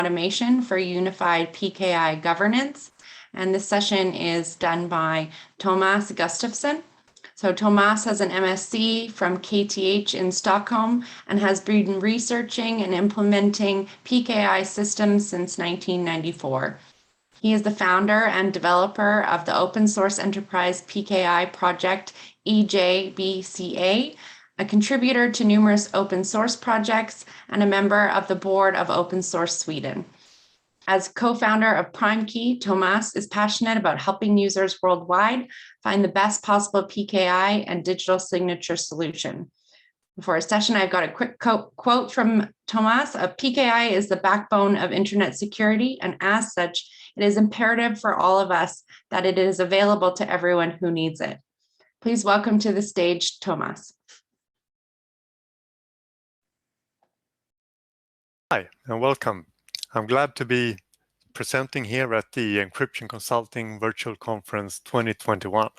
Automation for Unified PKI Governance. And this session is done by Tomas Gustavsson. So Tomas has an MSc from KTH in Stockholm and has been researching and implementing PKI systems since 1994. He is the founder and developer of the open source enterprise PKI project EJBCA, a contributor to numerous open source projects, and a member of the board of Open Source Sweden. As co-founder of PrimeKey, Tomas is passionate about helping users worldwide find the best possible PKI and digital signature solution. For our session, I've got a quick quote from Tomas. PKI is the backbone of internet security, and as such, it is imperative for all of us that it is available to everyone who needs it. Please welcome to the stage, Tomas. Hi, and welcome. I'm glad to be presenting here at the Encryption Consulting Virtual Conference 2021.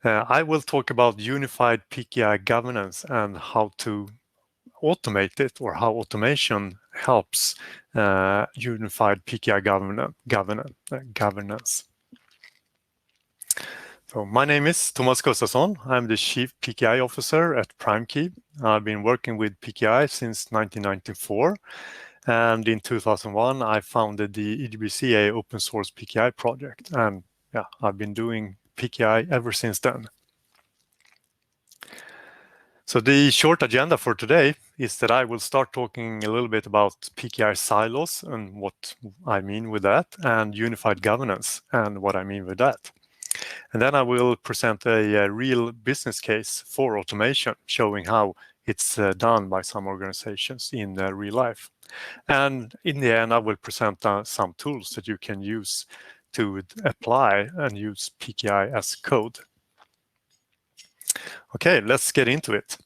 I will talk about unified PKI governance and how to automate it, or how automation helps unified PKI governance. So my name is Tomas Gustavsson. I'm the Chief PKI Officer at PrimeKey. I've been working with PKI since 1994. And in 2001, I founded the IDBCA open source PKI project. And yeah, I've been doing PKI ever since then. So the short agenda for today is that I will start talking a little bit about PKI Silos and what I mean with that, and unified governance and what I mean with that. And then I will present a real business case for automation, showing how it's done by some organizations in real life. And in the end, I will present some tools that you can use to apply and use PKI as code. Okay, let's get into it.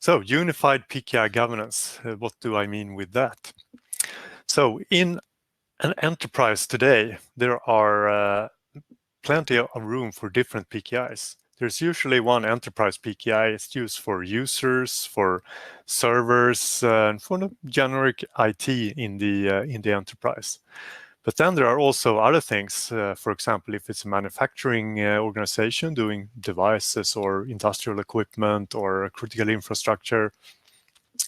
So, unified PKI governance, what do I mean with that? So, in an enterprise today, there are plenty of room for different PKIs. There's usually one enterprise PKI. It's used for users, for servers, and for the generic IT in the enterprise. But then there are also other things. For example, if it's a manufacturing organization doing devices or industrial equipment or critical infrastructure,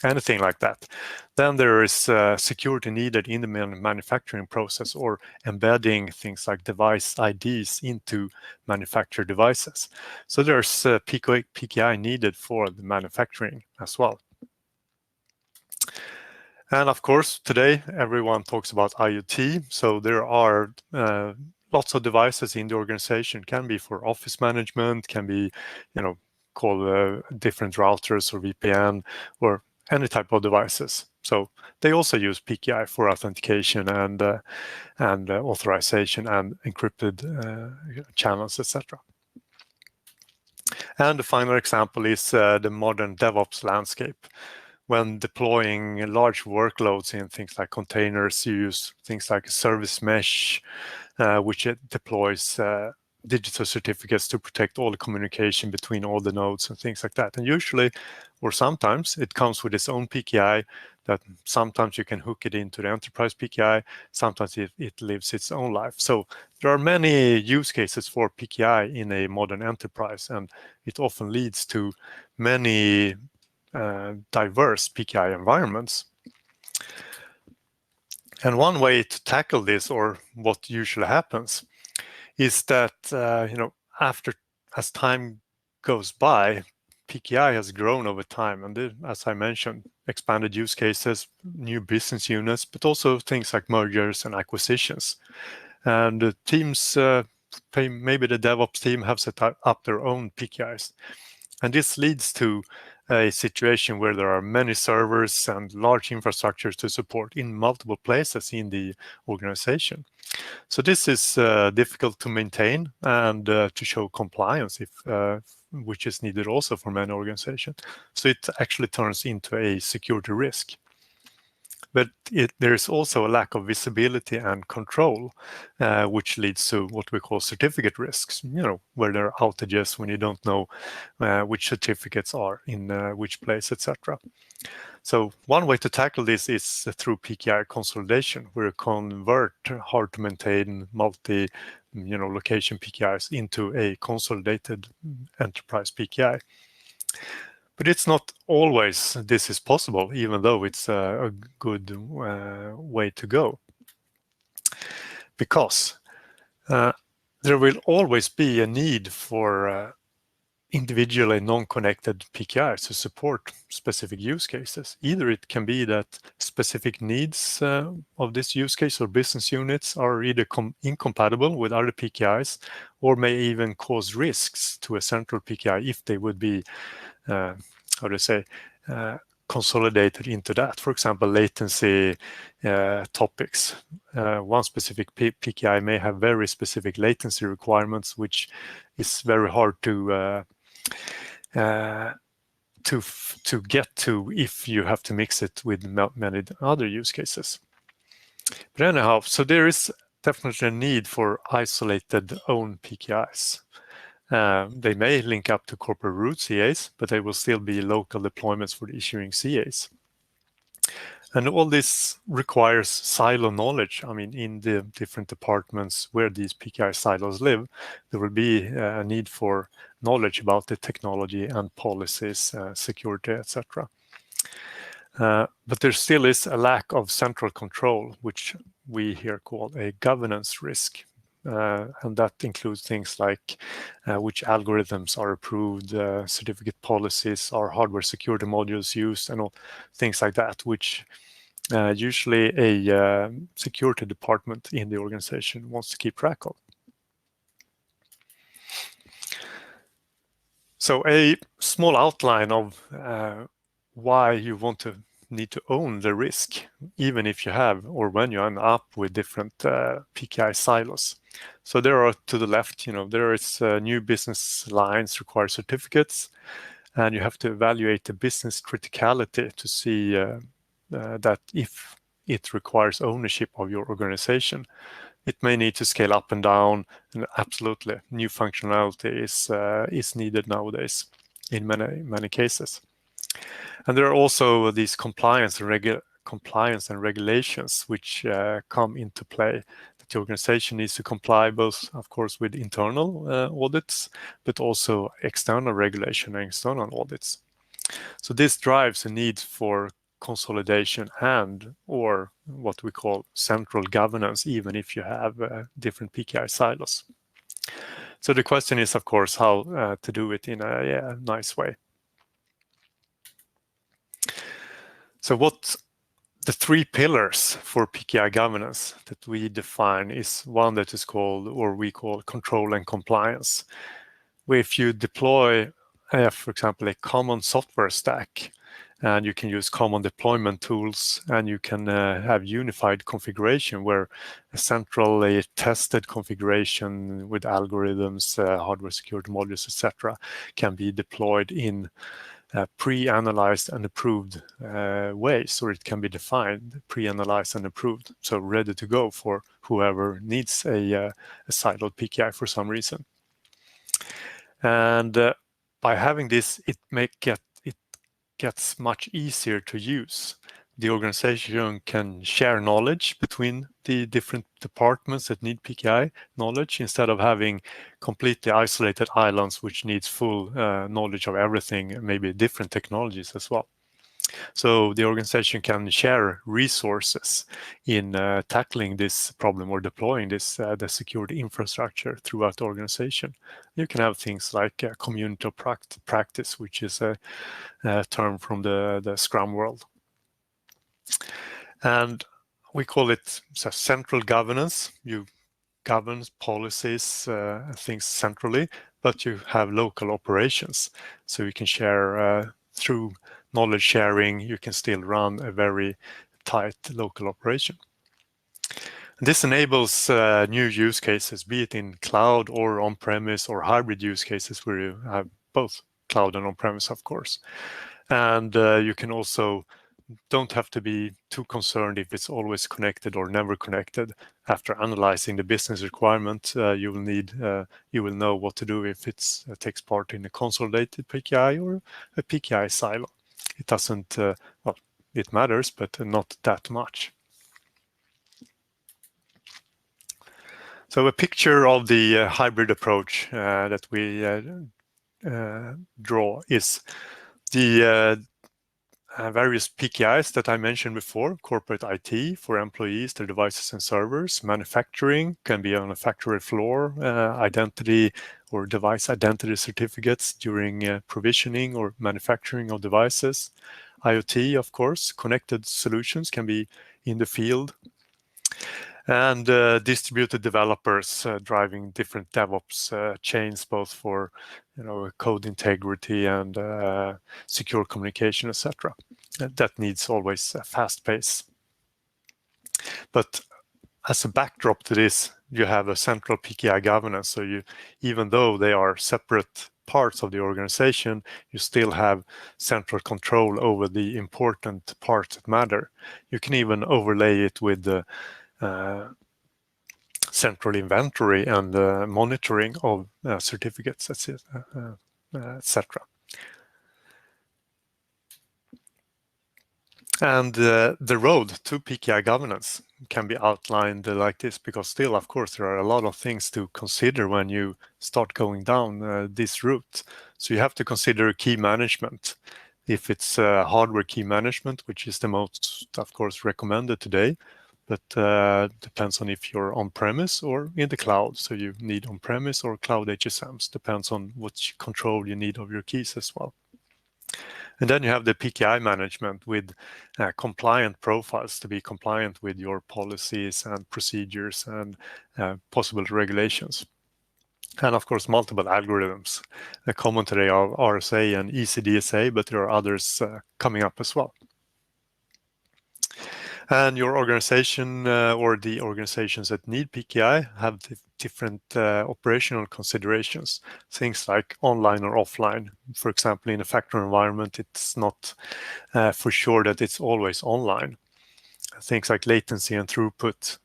anything like that, then there is security needed in the manufacturing process, or embedding things like device IDs into manufactured devices. So there's PKI needed for the manufacturing as well. And of course, today everyone talks about IoT. So there are lots of devices in the organization. Can be for office management, can be, called different routers or VPN or any type of devices. So they also use PKI for authentication and authorization and encrypted channels, etc. And the final example is the modern DevOps landscape. When deploying large workloads in things like containers, you use things like service mesh, which it deploys digital certificates to protect all the communication between all the nodes and things like that. And usually, or sometimes, it comes with its own PKI that sometimes you can hook it into the enterprise PKI, sometimes it lives its own life. So there are many use cases for PKI in a modern enterprise, and it often leads to many diverse PKI environments. And one way to tackle this, or what usually happens, is that as time goes by, PKI has grown over time, and as I mentioned, expanded use cases, new business units, but also things like mergers and acquisitions. And the teams, maybe the DevOps team, have set up their own PKIs, and this leads to a situation where there are many servers and large infrastructures to support in multiple places in the organization. So this is difficult to maintain and to show compliance, which is needed also for many organizations. So it actually turns into a security risk. But there is also a lack of visibility and control, which leads to what we call certificate risks, where there are outages when you don't know which certificates are in which place, etc. So one way to tackle this is through PKI consolidation, where you convert hard to maintain multi location PKIs into a consolidated enterprise PKI. But it's not always this is possible, even though it's a good way to go. Because there will always be a need for individually non-connected PKIs to support specific use cases. Either it can be that specific needs of this use case or business units are either incompatible with other PKIs, or may even cause risks to a central PKI if they would be consolidated into that. For example, latency topics. One specific PKI may have very specific latency requirements, which is very hard to get to if you have to mix it with many other use cases. But anyhow, so there is definitely a need for isolated own PKIs. They may link up to corporate root CAs, but they will still be local deployments for the issuing CAs. And all this requires silo knowledge. I mean, in the different departments where these PKI silos live, there will be a need for knowledge about the technology and policies, security, etc. But there still is a lack of central control, which we here call a governance risk. And that includes things like which algorithms are approved, certificate policies, are hardware security modules used, and all things like that, which usually a security department in the organization wants to keep track of. So a small outline of why you need to own the risk, even if you have or when you end up with different PKI silos. So there are to the left, there is new business lines require certificates, and you have to evaluate the business criticality to see that if it requires ownership of your organization. It may need to scale up and down, and absolutely new functionality is needed nowadays in many cases. And there are also these compliance and regulations which come into play. That the organization needs to comply both, of course, with internal audits, but also external regulation and external audits. So this drives a need for consolidation and or what we call central governance, even if you have different PKI silos. So the question is, of course, how to do it in a nice way. So what the three pillars for PKI governance that we define is one that is called, or we call, control and compliance. Where if you deploy, for example, a common software stack, and you can use common deployment tools, and you can have unified configuration where a centrally tested configuration with algorithms, hardware security modules, etc., can be deployed in pre-analyzed and approved ways, or it can be defined, pre-analyzed and approved, so ready to go for whoever needs a siloed PKI for some reason. And by having this, it gets much easier to use. The organization can share knowledge between the different departments that need PKI knowledge, instead of having completely isolated islands which needs full knowledge of everything, maybe different technologies as well. So the organization can share resources in tackling this problem or deploying this the security infrastructure throughout the organization. You can have things like community of practice, which is a term from the Scrum world. And we call it central governance. You govern policies, things centrally, but you have local operations. So you can share through knowledge sharing, you can still run a very tight local operation. And this enables new use cases, be it in cloud or on-premise or hybrid use cases where you have both cloud and on-premise, of course. And you can also don't have to be too concerned if it's always connected or never connected. After analyzing the business requirement, you will know what to do if it takes part in a consolidated PKI or a PKI silo. It doesn't, well, it matters, but not that much. So a picture of the hybrid approach that we draw is the various PKIs that I mentioned before: corporate IT for employees, their devices and servers; manufacturing can be on a factory floor, identity or device identity certificates during provisioning or manufacturing of devices; IoT, of course, connected solutions can be in the field; and distributed developers driving different DevOps chains, both for code integrity and secure communication, etc. That needs always a fast pace. But as a backdrop to this, you have a central PKI governance. So even though they are separate parts of the organization, you still have central control over the important parts that matter. You can even overlay it with the central inventory and monitoring of certificates, etc. And the road to PKI governance can be outlined like this, because still, of course, there are a lot of things to consider when you start going down this route. So you have to consider key management. If it's hardware key management, which is the most, of course, recommended today, but depends on if you're on-premise or in the cloud. So you need on-premise or cloud HSMs, depends on which control you need of your keys as well. And then you have the PKI management with compliant profiles to be compliant with your policies and procedures and possible regulations. And of course, multiple algorithms. Common today are RSA and ECDSA, but there are others coming up as well. And your organization or the organizations that need PKI have different operational considerations. Things like online or offline. For example, in a factory environment, it's not for sure that it's always online. Things like latency and throughput.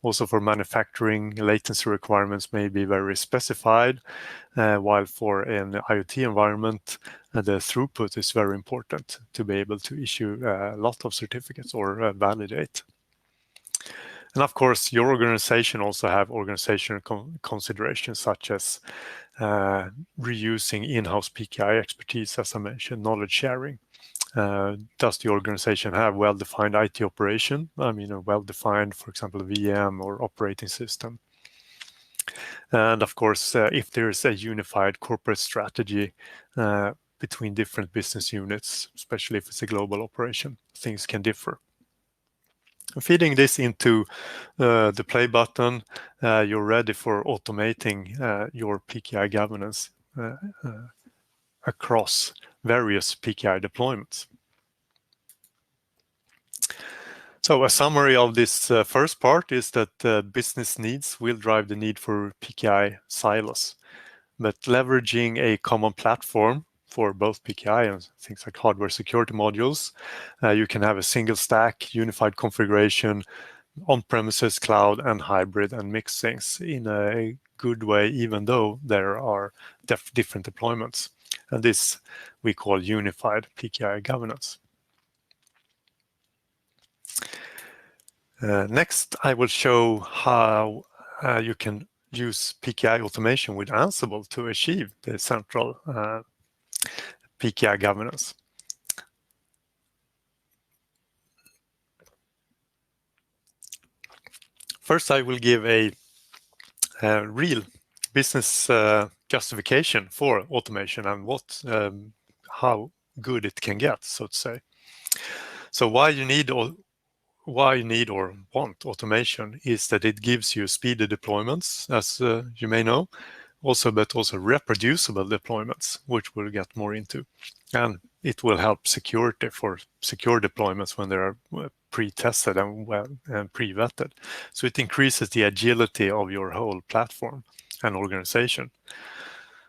Also for manufacturing, latency requirements may be very specified, while for an IoT environment, the throughput is very important to be able to issue a lot of certificates or validate. And of course, your organization also have organizational considerations such as reusing in-house PKI expertise, as I mentioned, knowledge sharing. Does the organization have well-defined IT operation? I mean, a well-defined, for example, VM or operating system. And of course, if there is a unified corporate strategy between different business units, especially if it's a global operation, things can differ. Feeding this into the play button, you're ready for automating your PKI governance across various PKI deployments. So a summary of this first part is that business needs will drive the need for PKI silos, but leveraging a common platform for both PKI and things like hardware security modules, you can have a single stack, unified configuration, on-premises, cloud, and hybrid, and mix things in a good way, even though there are different deployments. And this we call unified PKI governance. Next, I will show how you can use PKI automation with Ansible to achieve the central PKI governance. First, I will give a real business justification for automation and how good it can get, so to say. So why you need or want automation is that it gives you speedy deployments, as you may know, but also reproducible deployments, which we'll get more into. And it will help security for secure deployments when they are pre-tested and pre-vetted. So it increases the agility of your whole platform and organization.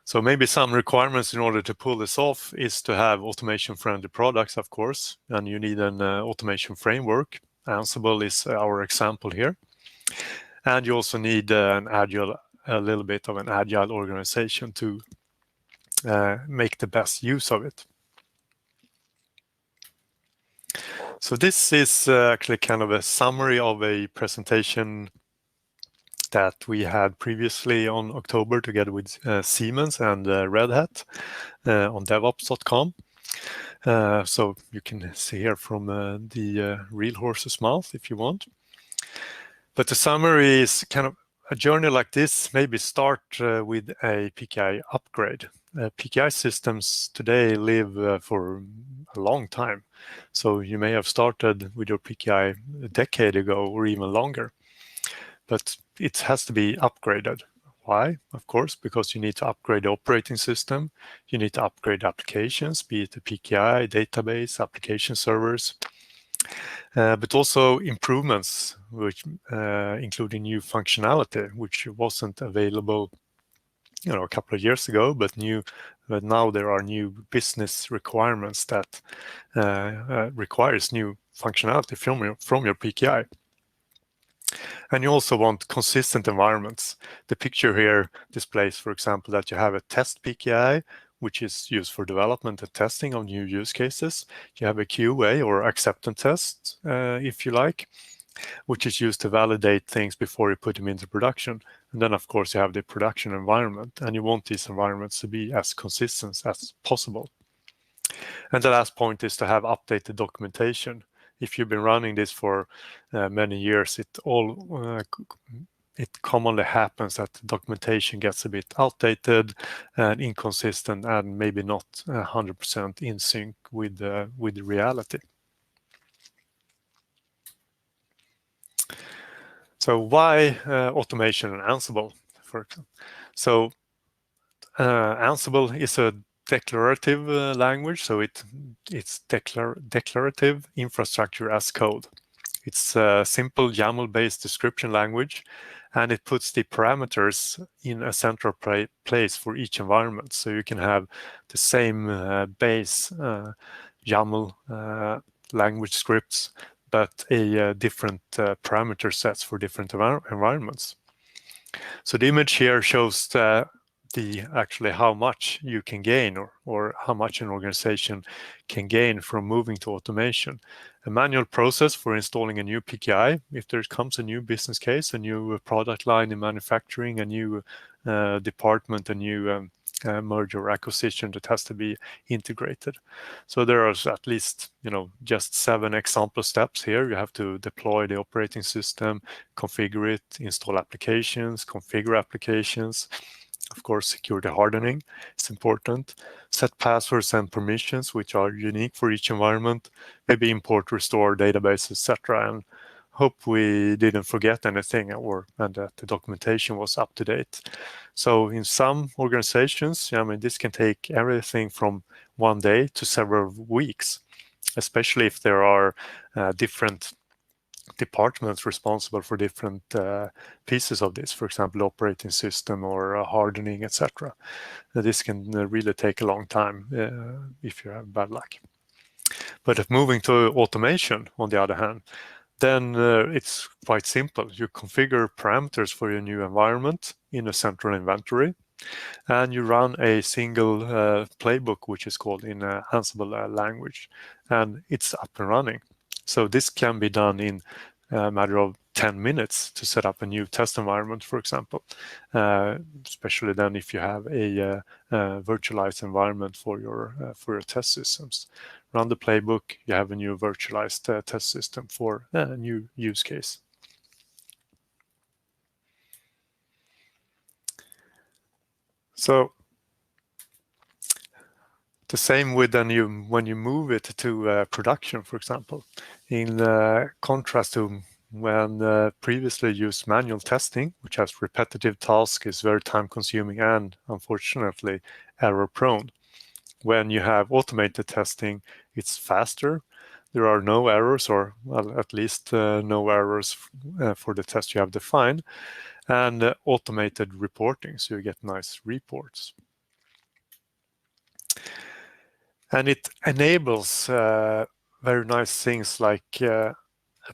So maybe some requirements in order to pull this off is to have automation-friendly products, of course, and you need an automation framework. Ansible is our example here. And you also need a little bit of an agile organization to make the best use of it. So this is actually kind of a summary of a presentation that we had previously on October together with Siemens and Red Hat on devops.com. So you can see here from the real horse's mouth if you want. But the summary is kind of a journey like this, maybe start with a PKI upgrade. PKI systems today live for a long time. So you may have started with your PKI a decade ago or even longer. But it has to be upgraded. Why? Of course, because you need to upgrade the operating system. You need to upgrade applications, be it the PKI, database, application servers. But also improvements, which including new functionality, which wasn't available, a couple of years ago, but now there are new business requirements that requires new functionality from your PKI. And you also want consistent environments. The picture here displays, for example, that you have a test PKI, which is used for development and testing of new use cases. You have a QA or acceptance test, if you like, which is used to validate things before you put them into production. And then, of course, you have the production environment, and you want these environments to be as consistent as possible. And the last point is to have updated documentation. If you've been running this for many years, it commonly happens that the documentation gets a bit outdated and inconsistent and maybe not 100% in sync with the reality. So why automation and Ansible, for example? So Ansible is a declarative language, so it's declarative infrastructure as code. It's a simple YAML-based description language, and it puts the parameters in a central place for each environment. So you can have the same base YAML language scripts, but a different parameter sets for different environments. So the image here shows actually how much you can gain or how much an organization can gain from moving to automation. A manual process for installing a new PKI, if there comes a new business case, a new product line in manufacturing, a new department, a new merger or acquisition that has to be integrated. So there are at least, just 7 example steps here. You have to deploy the operating system, configure it, install applications, configure applications. Of course, security hardening is important. Set passwords and permissions, which are unique for each environment. Maybe import, restore databases, etc. And hope we didn't forget anything and that the documentation was up to date. So in some organizations, this can take everything from 1 day to several weeks, especially if there are different departments responsible for different pieces of this, for example, operating system or hardening, etc. This can really take a long time if you have bad luck. But if moving to automation, on the other hand, then it's quite simple. You configure parameters for your new environment in a central inventory, and you run a single playbook, which is called in Ansible language, and it's up and running. So this can be done in a matter of 10 minutes to set up a new test environment, for example, especially then if you have a virtualized environment for your test systems. Run the playbook, you have a new virtualized test system for a new use case. So the same with when you move it to production, for example, in contrast to when previously used manual testing, which has repetitive tasks, is very time consuming and unfortunately error prone. When you have automated testing, it's faster. There are no errors, or well, at least no errors for the test you have defined, and automated reporting, so you get nice reports. And it enables very nice things like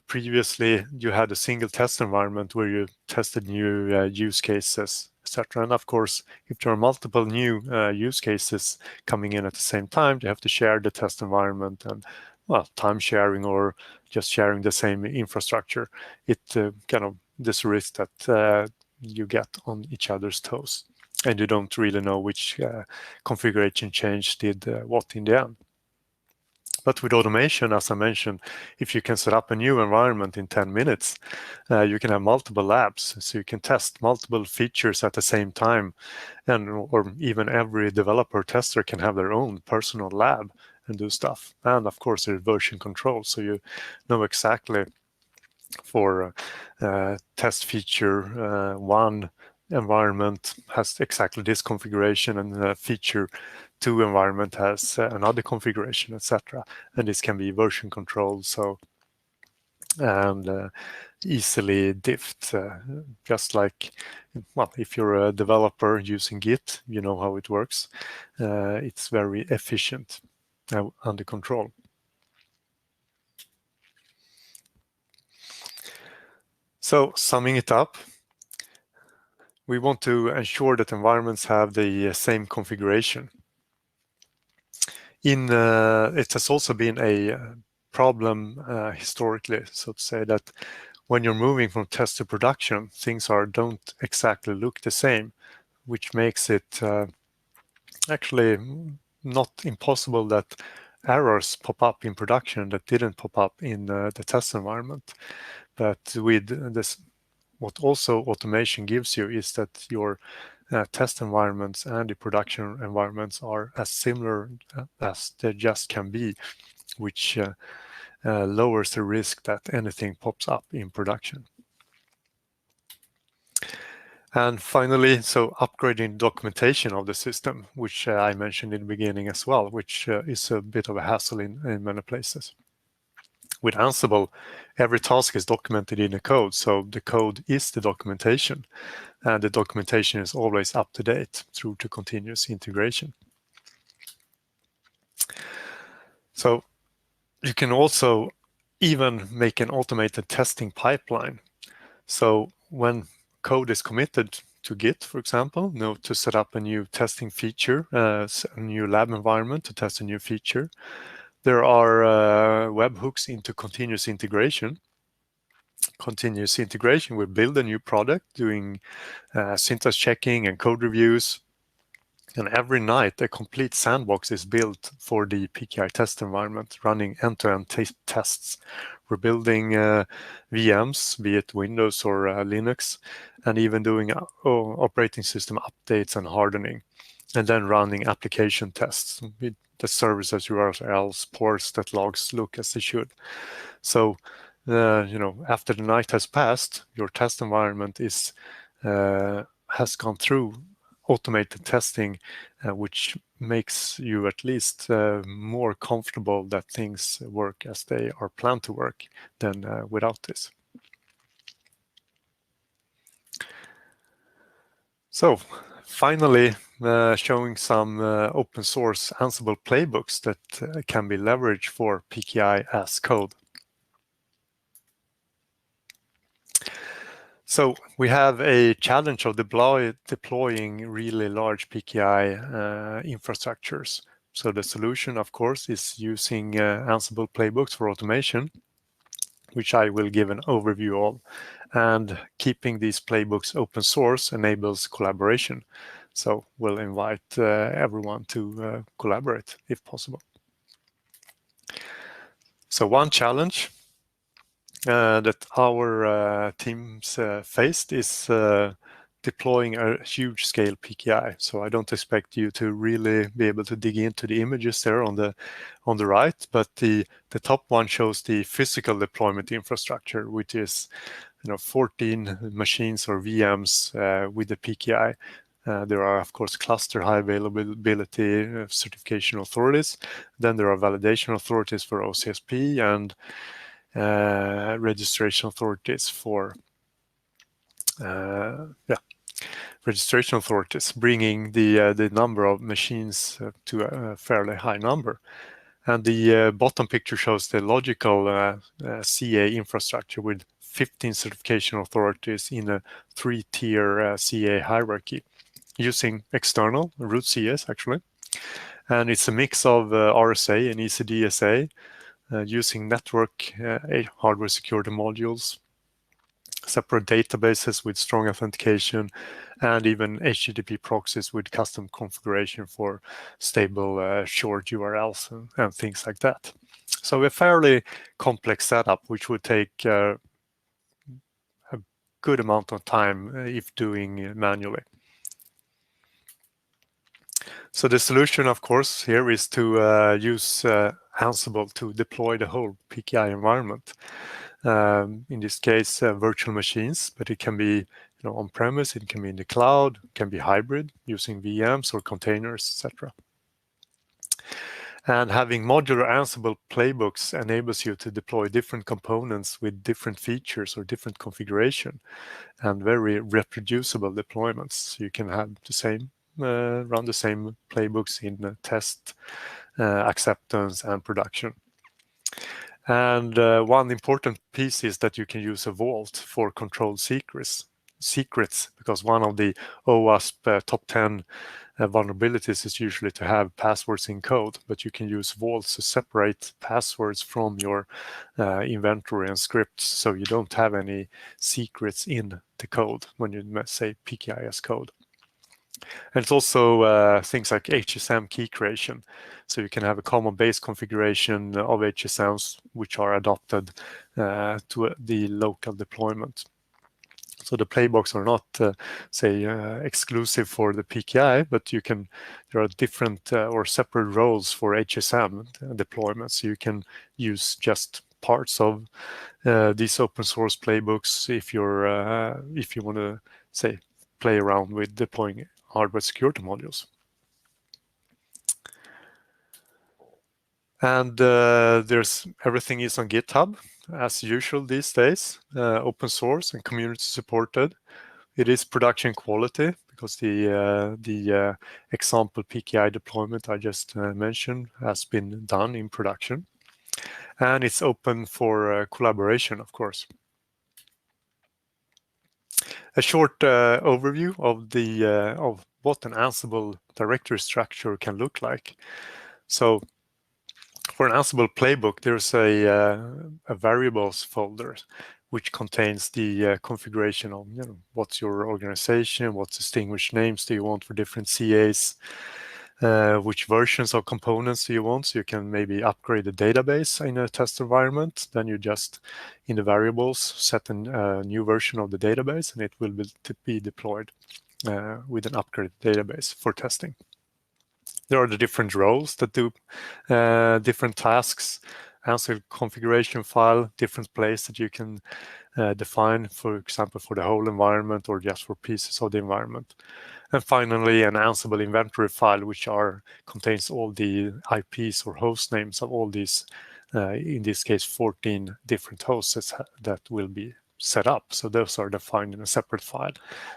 previously you had a single test environment where you tested new use cases, etc. And of course, if there are multiple new use cases coming in at the same time, you have to share the test environment and, well, time sharing or just sharing the same infrastructure. It kind of this risk that you get on each other's toes, and you don't really know which configuration change did what in the end. But with automation, as I mentioned, if you can set up a new environment in 10 minutes, you can have multiple labs. So you can test multiple features at the same time. Or even every developer tester can have their own personal lab and do stuff. And of course, there's version control. So you know exactly for test feature one environment has exactly this configuration, and feature 2 environment has another configuration, etc. And this can be version controlled, so and easily diffed, just like, well, if you're a developer using Git, you know how it works. It's very efficient, under control. So summing it up, we want to ensure that environments have the same configuration. It has also been a problem historically, so to say, that when you're moving from test to production, things don't exactly look the same, which makes it actually not impossible that errors pop up in production that didn't pop up in the test environment. But with this, what also automation gives you is that your test environments and the production environments are as similar as they just can be, which lowers the risk that anything pops up in production. And finally, so upgrading documentation of the system, which I mentioned in the beginning as well, which is a bit of a hassle in many places. With Ansible, every task is documented in a code, so the code is the documentation, and the documentation is always up to date through to continuous integration. So you can also even make an automated testing pipeline. So when code is committed to Git, for example, to set up a new testing feature, a new lab environment to test a new feature, there are webhooks into continuous integration. Continuous integration will build a new product, doing syntax checking and code reviews. And every night, a complete sandbox is built for the PKI test environment, running end-to-end tests. We're building VMs, be it Windows or Linux, and even doing operating system updates and hardening, and then running application tests with the services, URLs, ports that logs look as they should. So, after the night has passed, your test environment has gone through automated testing, which makes you at least more comfortable that things work as they are planned to work than without this. So finally, showing some open source Ansible playbooks that can be leveraged for PKI as code. So we have a challenge of deploying really large PKI infrastructures. So the solution, of course, is using Ansible playbooks for automation, which I will give an overview of. And keeping these playbooks open source enables collaboration. So we'll invite everyone to collaborate if possible. So one challenge that our teams faced is deploying a huge scale PKI. So I don't expect you to really be able to dig into the images there on the right, but the top one shows the physical deployment infrastructure, which is 14 machines or VMs with the PKI. There are, of course, cluster high availability certification authorities. Then there are validation authorities for OCSP and registration authorities for registration authorities, bringing the number of machines to a fairly high number. And the bottom picture shows the logical CA infrastructure with 15 certification authorities in a 3-tier CA hierarchy using external root CS actually. And it's a mix of RSA and ECDSA using network hardware security modules, separate databases with strong authentication, and even HTTP proxies with custom configuration for stable short URLs and things like that. So a fairly complex setup, which would take a good amount of time if doing manually. So the solution, of course, here is to use Ansible to deploy the whole PKI environment. In this case, virtual machines, but it can be on-premise, it can be in the cloud, it can be hybrid using VMs or containers, etc. And having modular Ansible playbooks enables you to deploy different components with different features or different configuration and very reproducible deployments. So you can have the same run the same playbooks in test, acceptance, and production. And one important piece is that you can use a vault for controlled secrets, because one of the OWASP top 10 vulnerabilities is usually to have passwords in code, but you can use vaults to separate passwords from your inventory and scripts, so you don't have any secrets in the code when you say PKI as code. And it's also things like HSM key creation. So you can have a common base configuration of HSMs which are adopted to the local deployment. So the playbooks are not, exclusive for the PKI, but there are different or separate roles for HSM deployments. So you can use just parts of these open source playbooks if you want to play around with deploying hardware security modules. And everything is on GitHub as usual these days, open source and community supported. It is production quality because the example PKI deployment I just mentioned has been done in production, and it's open for collaboration, of course. A short overview of what an Ansible directory structure can look like. So for an Ansible playbook, there's a variables folder which contains the configuration of what's your organization, what distinguished names do you want for different CAs, which versions of components do you want, so you can maybe upgrade the database in a test environment. Then you just, in the variables, set a new version of the database, and it will be deployed with an upgraded database for testing. There are the different roles that do different tasks, Ansible configuration file, different place that you can define, for example, for the whole environment or just for pieces of the environment. And finally, an Ansible inventory file, which contains all the IPs or host names of all these, in this case, 14 different hosts that will be set up. So those are defined in a separate file.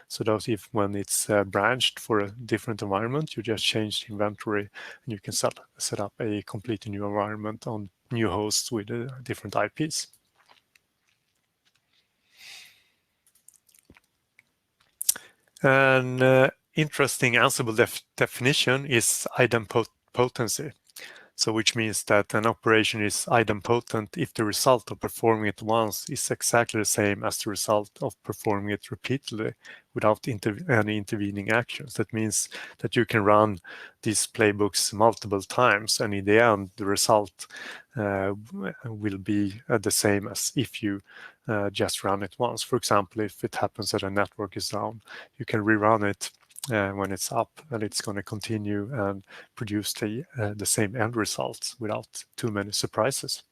So when it's branched for a different environment, you just change the inventory and you can set up a completely new environment on new hosts with different IPs. An interesting Ansible definition is idempotency. So which means that an operation is idempotent if the result of performing it once is exactly the same as the result of performing it repeatedly without any intervening actions. That means that you can run these playbooks multiple times, and in the end, the result will be the same as if you just run it once. For example, if it happens that a network is down, you can rerun it when it's up, and it's going to continue and produce the same end results without too many surprises.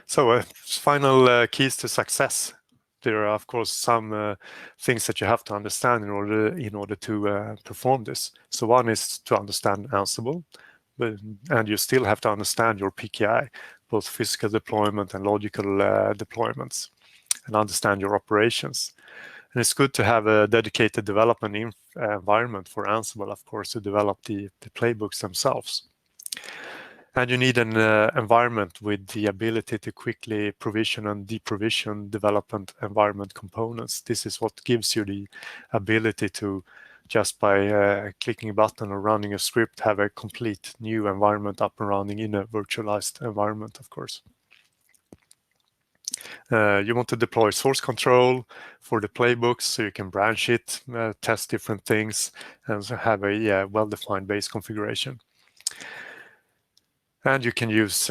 So final keys to success. There are, of course, some things that you have to understand in order to perform this. So one is to understand Ansible, and you still have to understand your PKI, both physical deployment and logical deployments. and understand your operations. And it's good to have a dedicated development environment for Ansible, of course, to develop the playbooks themselves. And you need an environment with the ability to quickly provision and deprovision development environment components. This is what gives you the ability to, just by clicking a button or running a script, have a complete new environment up and running in a virtualized environment, of course. You want to deploy source control for the playbooks so you can branch it, test different things, and have a well-defined base configuration. And you can use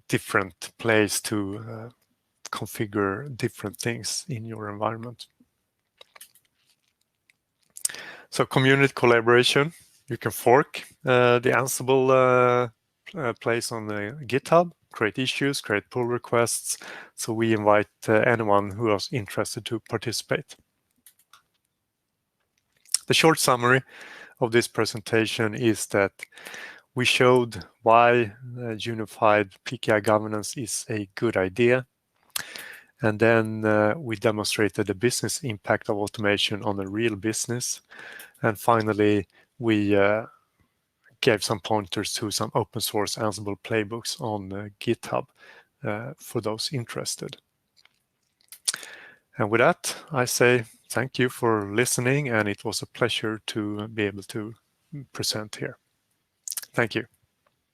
different plays to configure different things in your environment. So community collaboration, you can fork the Ansible plays on the GitHub, create issues, create pull requests. So we invite anyone who is interested to participate. The short summary of this presentation is that we showed why unified PKI governance is a good idea. And then we demonstrated the business impact of automation on the real business. And finally, we gave some pointers to some open source Ansible playbooks on GitHub for those interested. And with that, I say thank you for listening, and it was a pleasure to be able to present here. Thank you.